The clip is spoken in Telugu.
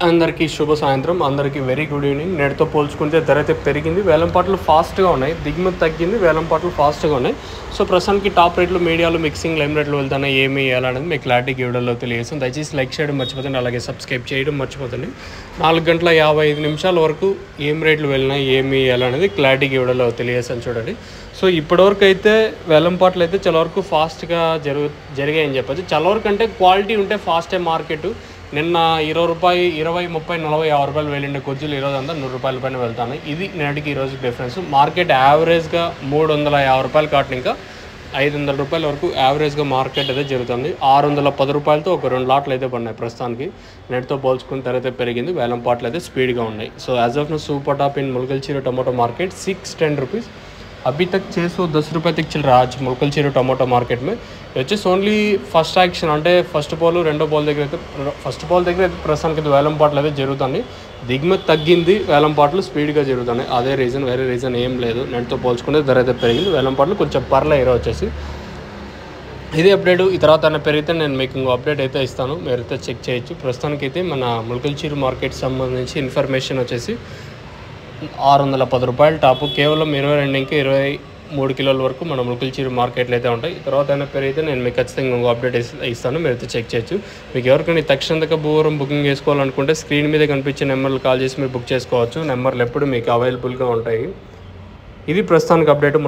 అందరికీ శుభ సాయంత్రం, అందరికీ వెరీ గుడ్ ఈవినింగ్. నేటితో పోల్చుకుంటే ధర అయితే పెరిగింది, వేలంపాట్లు ఫాస్ట్గా ఉన్నాయి, దిగుమతి తగ్గింది, వేలంపాట్లు ఫాస్ట్గా ఉన్నాయి. సో ప్రస్తుతానికి టాప్ రేట్లు, మీడియాలు, మిక్సింగ్, లైమ్ రేట్లు వెళ్తున్నాయి, ఏమి వేయాలనేది మీకు క్లారిటీ వీడియోలో తెలియజేస్తాను. దయచేసి లైక్ చేయడం మర్చిపోతుంది, అలాగే సబ్స్క్రైబ్ చేయడం మర్చిపోతుంది. 4:55 వరకు ఏం రేట్లు వెళ్ళినాయి, ఏమి వేయాలనేది క్లారిటీ వీడియోలో తెలియజేస్తాను చూడండి. సో ఇప్పటివరకు అయితే వేలంపాట్లు అయితే చాలా వరకు ఫాస్ట్గా జరిగాయని చెప్పచ్చు. చాలా వరకు అంటే క్వాలిటీ ఉంటే ఫాస్టే మార్కెట్. నిన్న ₹20, 20, 30, 40, ₹50 వెళ్ళిండే కొద్దిలు ఈరోజు అంతా ₹100 పైన వెళ్తాను. ఇది నేటికి ఈరోజు డిఫరెన్స్. మార్కెట్ యావరేజ్గా ₹350 కావట్లేదు, ఇంకా ₹500 వరకు యావరేజ్గా మార్కెట్ అయితే జరుగుతుంది. ₹610 ఒక 2 లాట్లు అయితే పడినాయి ప్రస్తుతానికి. నెట్తో పోల్చుకుని ధర అయితే పెరిగింది, వేలంపాట్లు అయితే స్పీడ్గా ఉన్నాయి. So as of now super top in Mulakalacheruvu tomato market ₹610. अभी तक 610 रुपये तक चल रहा है आज मुलकलचीरू टमाटो मार्केट में. వచ్చేసి ఓన్లీ ఫస్ట్ యాక్షన్ అంటే ఫస్ట్ బాల్ రెండో బాల్ దగ్గర అయితే ప్రస్తుతానికి అయితే వేలంపాట్లు అయితే జరుగుతుంది. దిగుమతి తగ్గింది, వేలంపాట్లు స్పీడ్గా జరుగుతున్నాయి. అదే రీజన్, వేరే రీజన్ ఏం లేదు. నెట్తో పోల్చుకుంటే ధర అయితే పెరిగింది, వేలంపాట్లు కొంచెం పర్లే ఈరోజు వచ్చేసి. ఇదే అప్డేట్ ఈ తర్వాత అయినా పెరిగితే నేను మీకు ఇంకో అప్డేట్ అయితే ఇస్తాను, మీరైతే చెక్ చేయొచ్చు. ప్రస్తుతానికి అయితే మన ములకల్చీరు మార్కెట్ సంబంధించి ఇన్ఫర్మేషన్ వచ్చేసి ₹610 టాపు, కేవలం 22 ఇంకా 23 కిలోల వరకు మన ములకల్చీరు మార్కెట్లు అయితే ఉంటాయి. తర్వాత అయినా పెరిగితే నేను మీకు ఖచ్చితంగా ఇంకో అప్డేట్ ఇస్తాను, మీరైతే చెక్ చేయొచ్చు. మీకు ఎవరికైనా తక్షణంగా భూవరం బుకింగ్ చేసుకోవాలనుకుంటే స్క్రీన్ మీద కనిపించే నెంబర్లు కాల్ చేసి మీరు బుక్ చేసుకోవచ్చు. నెంబర్లు ఎప్పుడు మీకు అవైలబుల్గా ఉంటాయి. ఇది ప్రస్తుతానికి అప్డేట్.